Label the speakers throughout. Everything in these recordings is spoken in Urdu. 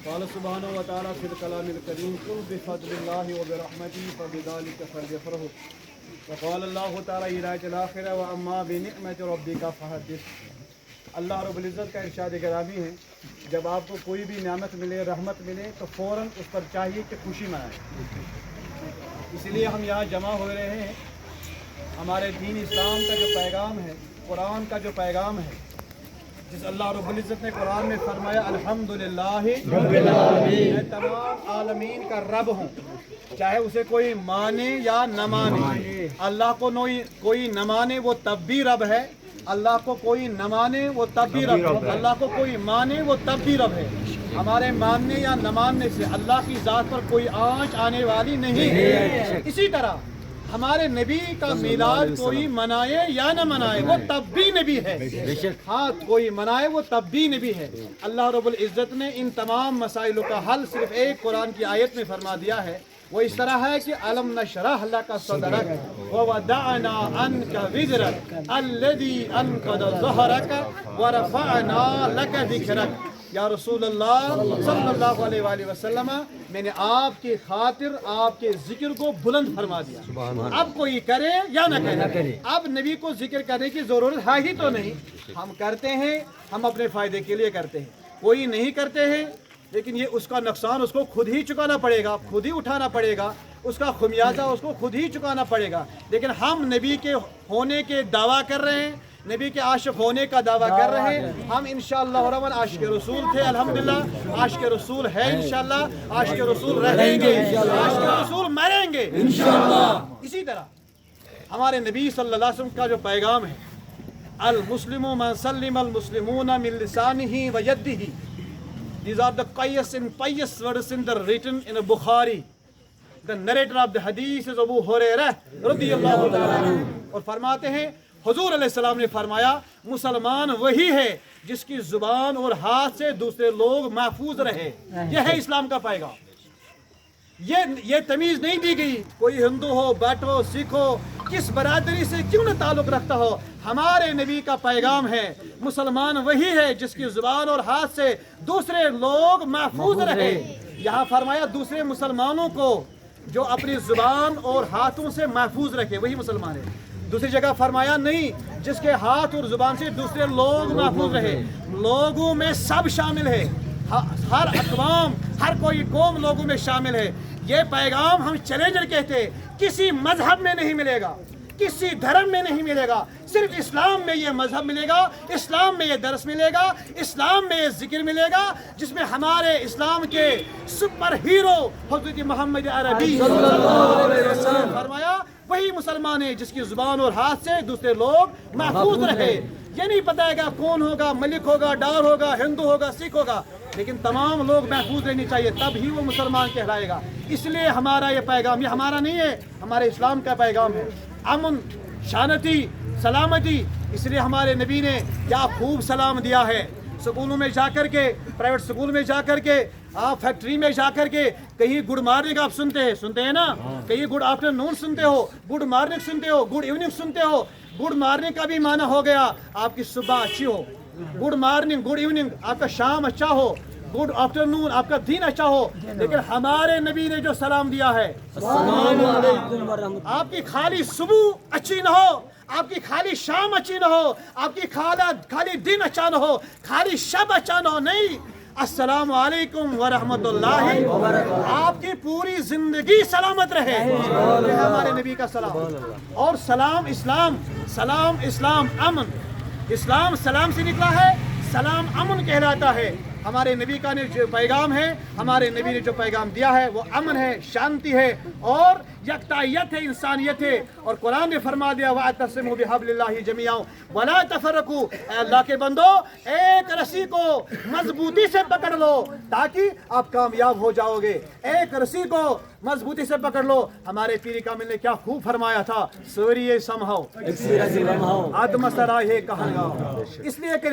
Speaker 1: قال سبحانه وتعالى في الكلام الكريم قل بفضل الله وبرحمته فبذلك فليفرحوا وقال الله تعالى إلى الآخرة وأما بنعمة ربك فحدث. اللہ رب العزت کا ارشاد گرامی ہے، جب آپ کو کوئی بھی نعمت ملے، رحمت ملے تو فوراً اس پر چاہیے کہ خوشی منائیں۔ اس لیے ہم یہاں جمع ہو رہے ہیں۔ ہمارے دین اسلام کا جو پیغام ہے، قرآن کا جو پیغام ہے، جس اللہ رب العزت نے قرآن میں فرمایا الحمدللہ رب العالمین، میں تمام عالمین کا رب ہوں، چاہے اسے کوئی مانے یا نہ مانے۔ اللہ کو کوئی نہ مانے وہ تب بھی رب ہے، اللہ کو کوئی نہ مانے وہ تب بھی رب ہے، اللہ کو کوئی مانے وہ تب بھی رب ہے۔ ہمارے ماننے یا نہ ماننے سے اللہ کی ذات پر کوئی آنچ آنے والی نہیں ہے۔ اسی طرح ہمارے نبی کا میلاد کوئی منائے یا نہ منائے وہ تب بھی نبی ہے، ہاں کوئی منائے وہ تب بھی نبی ہے۔ اللہ رب العزت نے ان تمام مسائلوں کا حل صرف ایک قرآن کی آیت میں فرما دیا ہے، وہ اس طرح ہے کہ الم نشرح لک صدرک ووضعنا عنک وزرک الذی انقض ظہرک ورفعنا لک ذکرک۔ یا رسول اللہ صلی اللہ علیہ وآلہ وسلم، میں نے آپ کی خاطر آپ کے ذکر کو بلند فرما دیا، اب کوئی کرے یا نہ کرے، اب نبی کو ذکر کرنے کی ضرورت ہے ہی تو نہیں، ہم کرتے ہیں، ہم اپنے فائدے کے لیے کرتے ہیں، کوئی نہیں کرتے ہیں لیکن یہ اس کا نقصان اس کو خود ہی چکانا پڑے گا، خود ہی اٹھانا پڑے گا، اس کا خمیازہ اس کو خود ہی چکانا پڑے گا۔ لیکن ہم نبی کے ہونے کے دعویٰ کر رہے ہیں، نبی کے عاشق ہونے کا دعویٰ کر رہے ہیں، ہم انشاءاللہ رحمن عاشق رسول تھے، الحمدللہ عاشق رسول ہے، انشاءاللہ عاشق رسول رہیں گے، عاشق رسول مریں گے انشاءاللہ۔ اسی طرح ہمارے نبی صلی اللہ علیہ وسلم کا جو پیغام ہے، المسلم من سلم المسلمون من لسانه و یده، these are the pious words in the written in Bukhari. The narrator of the hadith is Abu Hurairah رضی اللہ تعالیٰ، اور فرماتے ہیں حضور علیہ السلام نے فرمایا مسلمان وہی ہے جس کی زبان اور ہاتھ سے دوسرے لوگ محفوظ رہے۔ یہ ہے اسلام کا پیغام۔ یہ تمیز نہیں دی گئی، کوئی ہندو ہو، بٹ ہو، سکھ ہو، کس برادری سے کیوں نہ تعلق رکھتا ہو، ہمارے نبی کا پیغام ہے مسلمان وہی ہے جس کی زبان اور ہاتھ سے دوسرے لوگ محفوظ رہے۔ یہاں فرمایا دوسرے مسلمانوں کو جو اپنی زبان اور ہاتھوں سے محفوظ رکھے وہی مسلمان ہے۔ دوسری جگہ فرمایا نہیں جس کے ہاتھ اور زبان سے دوسرے لوگ محفوظ رہے۔ لوگوں میں سب شامل ہے، ہر اقوام، ہر کوئی قوم لوگوں میں شامل ہے۔ یہ پیغام ہم چیلنجر کہتے ہیں، کسی مذہب میں نہیں ملے گا، کسی دھرم میں نہیں ملے گا، صرف اسلام میں یہ مذہب ملے گا، اسلام میں یہ درس ملے گا، اسلام میں یہ ذکر ملے گا، جس میں ہمارے اسلام کے سپر ہیرو حضرت محمد عربی صلی اللہ علیہ وسلم فرمایا وہی مسلمان ہے جس کی زبان اور ہاتھ سے دوسرے لوگ محفوظ رہے۔ یہ نہیں پتہ ہے گا کون ہوگا، ملک ہوگا، ڈار ہوگا، ہندو ہوگا، سکھ ہوگا، لیکن تمام لوگ محفوظ رہنی چاہیے، تب ہی وہ مسلمان کہلائے گا۔ اس لیے ہمارا یہ پیغام، یہ ہمارا نہیں ہے، ہمارے اسلام کا پیغام ہے، امن، شانتی، سلامتی۔ اس لیے ہمارے نبی نے کیا خوب سلام دیا ہے، سکولوں میں جا کر کے، پرائیویٹ سکول میں جا کر کے، آپ فیکٹری میں جا کر کے، کہیں گڈ مارننگ آپ سنتے ہیں نا، کہیں گڈ آفٹر نون سنتے ہو، گڈ مارننگ سنتے ہو، گڈ ایوننگ سنتے ہو۔ گڈ مارننگ کا بھی معنی ہو گیا آپ کی صبح اچھی ہو، گڈ مارننگ، گڈ ایوننگ آپ کا شام اچھا ہو، گڈ آفٹر نون آپ کا دن اچھا ہو۔ لیکن ہمارے نبی نے جو سلام دیا ہے، السلام علیکم ورحمۃ اللہ، آپ کی خالی صبح اچھی نہ ہو، آپ کی خالی شام اچھی نہ ہو، آپ کی خالی دن اچھا نہ ہو، خالی شب اچھا نہ ہو، نہیں، السلام علیکم ورحمۃ اللہ، آپ کی پوری زندگی سلامت رہے، یہ ہمارے نبی کا سلام۔ اور سلام اسلام امن، اسلام سلام سے نکلا ہے، سلام امن کہلاتا ہے۔ ہمارے نبی کا جو پیغام ہے، ہمارے نبی نے جو پیغام دیا ہے وہ امن ہے، شانتی ہے اور یکتائیت ہے، انسانیت ہے۔ اور قرآن نے فرما دیا وَاعْتَصِمُوا بِحَبْلِ اللَّهِ جَمِيعًا وَلَا تَفَرَّقُوا، اے اللہ کے بندو ایک رسی کو مضبوطی سے پکڑ لو تاکہ آپ کامیاب ہو جاؤ گے، ایک رسی کو مضبوطی سے پکڑ لو۔ ہمارے پیر کامل نے کیا خوب فرمایا تھا، سوریے سمہو آدم سرائے کہانگاؤ۔ اس لیے کہ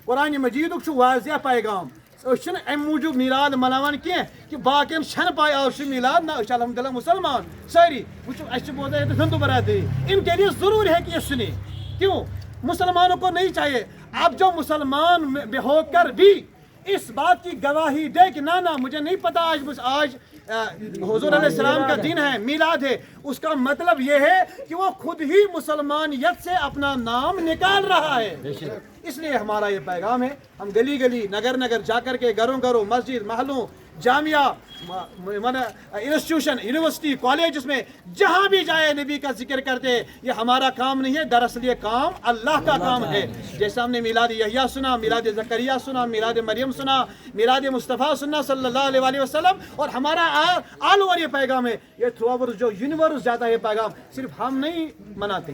Speaker 1: قرآن مجید چھو واضح پیغام، ام موجود میلاد مناوان کی کہ باقین چھن پائے آج میلاد نہ الحمدللہ مسلمان ساری اچھے بوزے ہندو برادری، ان کے لیے ضرور ہے کہ یہ سنیں۔ کیوں؟ مسلمانوں کو نہیں چاہیے اب جو مسلمان ہو کر بھی اس بات کی گواہی دے کہ نہ مجھے نہیں پتا آج حضور علیہ السلام کا دن ہے، میلاد ہے، اس کا مطلب یہ ہے کہ وہ خود ہی مسلمانیت سے اپنا نام نکال رہا ہے۔ اس لیے ہمارا یہ پیغام ہے، ہم گلی گلی، نگر نگر جا کر کے، گھروں گھروں، مسجد، محلوں، جامعہ، انسٹیٹیوشن، یونیورسٹی، کالجز میں جہاں بھی جائے نبی کا ذکر کرتے ہیں۔ یہ ہمارا کام نہیں ہے، دراصل یہ کام اللہ کا کام ہے۔ جیسے ہم نے میلاد یحییٰ سنا، میلاد زکریا سنا، میلاد مریم سنا، میلاد مصطفیٰ سنا صلی اللہ علیہ وسلم، اور ہمارا آل اوور یہ پیغام ہے، یہ تھرو اوور جو یونیورس جاتا ہے یہ پیغام، صرف ہم نہیں مناتے،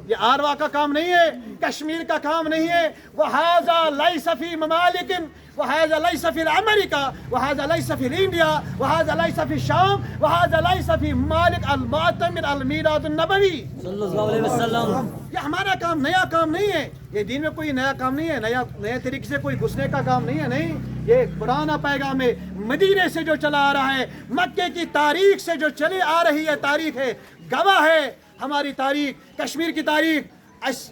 Speaker 1: یہ آروا کا کام نہیں ہے، کشمیر کا کام نہیں ہے۔ وَهَذَا لَيْسَ فِي مَمَالِكٍ وَهَذَا لَيْسَ فِي الْأَمَرِكَ وَهَذَا لَيْسَ فِي الْإِنْڈِيَا وَهَذَا لَيْسَ فِي الشام وَهَذَا لَيْسَ فِي مَالِكَ الْمُعْتَمِرِ الْمِيلَادُ النَّبَوِي صلی اللہ علیہ وسلم۔ یہ ہمارا کام، نیا کام نہیں ہے، یہ دین میں کوئی نیا کام نہیں ہے، نئے طریقے سے کوئی گھسنے کا کام نہیں ہے، نہیں، یہ پرانا پیغام ہے، مدینے سے جو چلا آ رہا ہے، مکے کی تاریخ سے جو چلی آ رہی ہے، تاریخ ہے، گواہ ہے ہماری تاریخ، کشمیر کی تاریخ۔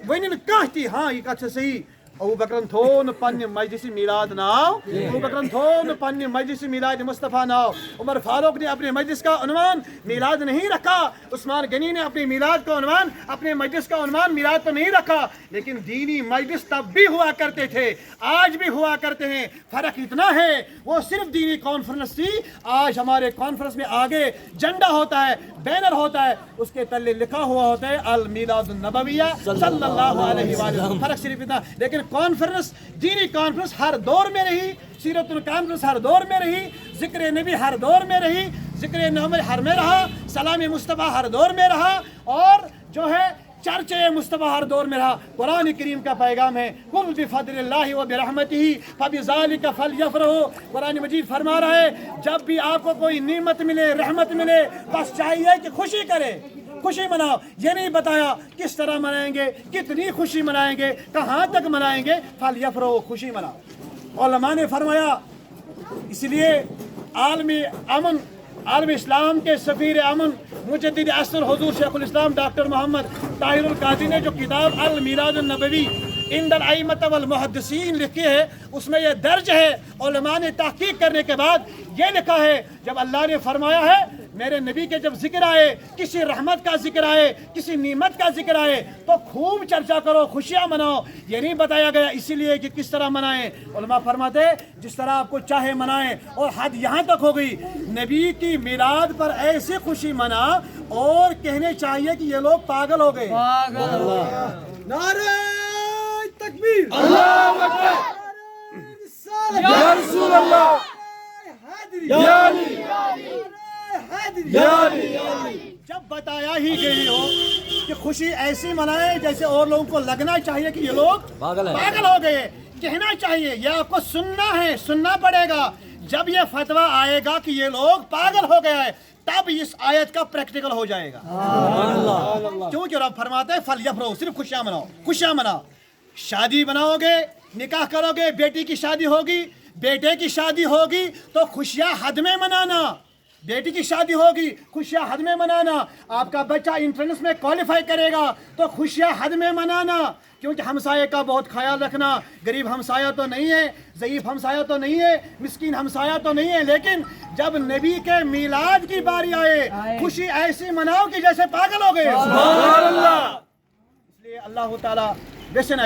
Speaker 1: ونن کہتی ہاں یہ کتھ صحیح، ابو بکرن تھون پنہ مجلس میلاد ناو، ابو بکرن تھون پنہ مجلس میلاد مصطفیٰ ناو، عمر فاروق نے اپنے مجلس کا عنوان میلاد نہیں رکھا، عثمان غنی نے اپنے میلاد کا عنوان، اپنے مجلس کا عنوان میلاد تو نہیں رکھا، لیکن دینی مجلس تب بھی ہوا کرتے تھے، آج بھی ہوا کرتے ہیں۔ فرق اتنا ہے وہ صرف دینی کانفرنس تھی، آج ہمارے کانفرنس میں آگے جھنڈا ہوتا ہے، بینر ہوتا ہے، اس کے تلے لکھا ہوا ہوتا ہے المیلاد النبویہ صلی اللہ علیہ وسلم۔ فرق صرف اتنا، لیکن کانفرنس، دینی کانفرنس ہر دور میں رہی، سیرت الکانفرنس ہر دور میں رہی، ذکر نبی ہر دور میں رہی، ذکر محمد ہر میں رہا، سلام مصطفیٰ ہر دور میں رہا، اور جو ہے چرچے مصطفیٰ ہر دور میں رہا۔ قرآن کریم کا پیغام ہے قل بفضل اللہ وبرحمتہ فبذلک فلیفرحوا۔ قرآن مجید فرما رہا ہے جب بھی آپ کو کوئی نعمت ملے، رحمت ملے، بس چاہیے کہ خوشی کرے، خوشی مناؤ۔ یہ نہیں بتایا کس طرح منائیں گے، کتنی خوشی منائیں گے، کہاں تک منائیں گے، فلیفرحوا، خوشی مناؤ۔ علماء نے فرمایا، اس لیے عالم اسلام کے سفیر امن مجدد عصر حضور شیخ الاسلام ڈاکٹر محمد طاہر القادری نے جو کتاب المیلاد النبوی عند الائمۃ والمحدثین لکھی ہے، اس میں یہ درج ہے، علماء نے تحقیق کرنے کے بعد یہ لکھا ہے، جب اللہ نے فرمایا ہے میرے نبی کے جب ذکر آئے، کسی رحمت کا ذکر آئے، کسی نعمت کا ذکر آئے تو خوب چرچا کرو، خوشیاں مناؤ۔ یہ نہیں بتایا گیا اسی لیے کہ کس طرح منائیں، علماء فرماتے جس طرح آپ کو چاہے منائیں، اور حد یہاں تک ہو گئی نبی کی میلاد پر ایسی خوشی منا اور کہنے چاہیے کہ یہ لوگ پاگل ہو گئے۔ نعرہ تکبیر، اللہ اکبر، یا رسول اللہ، یا علی۔ جب بتایا ہی گئی ہو کہ خوشی ایسی منائے جیسے اور لوگوں کو لگنا چاہیے کہ یہ لوگ پاگل ہو گئے،
Speaker 2: کہنا چاہیے، یہ آپ کو سننا ہے، سننا پڑے گا. جب یہ فتویٰ آئے گا کہ یہ لوگ پاگل ہو گیا ہے تب اس آیت کا پریکٹیکل ہو جائے گا. کیونکہ رب فرماتے ہیں فَلْيَفْرَحُوا، صرف خوشیاں مناؤ، خوشیاں مناؤ. شادی بناؤ گے، نکاح کرو گے، بیٹی کی شادی ہوگی، بیٹے کی شادی ہوگی تو خوشیاں حد میں منانا. بیٹی کی شادی ہوگی، خوشیاں حد میں منانا. آپ کا بچہ انٹرنس میں کوالیفائی کرے گا تو خوشیاں حد میں منانا. کیونکہ ہمسائے کا بہت خیال رکھنا. غریب ہمسایہ تو نہیں ہے، ضعیف ہمسایہ تو نہیں ہے، مسکین ہمسایہ تو نہیں ہے، لیکن جب نبی کے میلاد کی باری آئے خوشی ایسی مناؤ کہ جیسے پاگل ہو گئے. سبحان اللہ. اس لیے اللہ تعالیٰ ویسن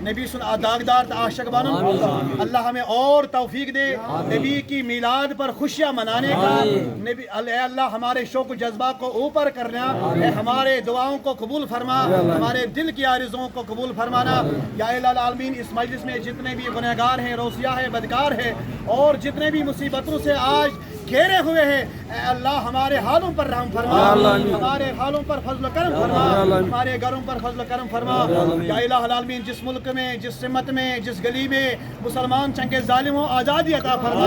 Speaker 2: نبی سن داغدار عاشق بانن اللہ ہمیں اور توفیق دے نبی کی میلاد پر خوشیاں منانے کا. نبی اے اللہ ہمارے شوق و جذبہ کو اوپر کرنا، اے ہمارے دعاؤں کو قبول فرما، ہمارے دل کی آرزوؤں کو قبول فرمانا. یا الہ العالمین اس مجلس میں جتنے بھی گنہگار ہیں، روسیہ ہے، بدکار ہے، اور جتنے بھی مصیبتوں سے آج گھیرے ہوئے ہیں، اے اللہ ہمارے حالوں پر رحم فرما، ہمارے حالوں پر فضل و کرم فرما، ہمارے گھروں پر فضل و کرم فرما. یا الہ العالمین جس ملک میں، جس سمت میں، جس گلی میں مسلمان چنگے ظالم ہوں آزادی عطا فرما.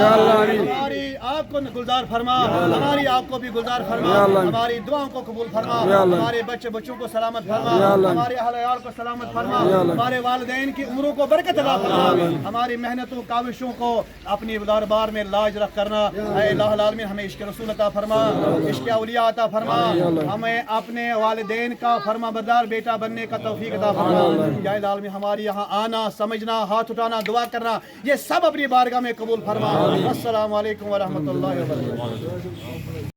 Speaker 2: ہماری آپ کو گلزار فرما، ہماری آپ کو بھی گلزار فرما، ہماری دعاؤں کو قبول فرما، ہمارے بچے بچوں کو سلامت فرما، ہمارے اہل عیال کو سلامت فرما، ہمارے والدین کی عمروں کو برکت عطا فرما، ہماری محنتوں کاوشوں کو اپنی دربار میں لاج رکھ کرنا. اے الہ العالمین ہمیں عشق رسول عطا فرما، عشق اولیاء عطا فرما، ہمیں اپنے والدین کا فرما بردار بیٹا بننے کا توفیق عطا فرما. یا الہ العالمین ہماری یہاں آنا، سمجھنا، ہاتھ اٹھانا، دعا کرنا، یہ سب اپنی بارگاہ میں قبول فرما. السلام علیکم ورحمۃ اللہ وبرکاتہ.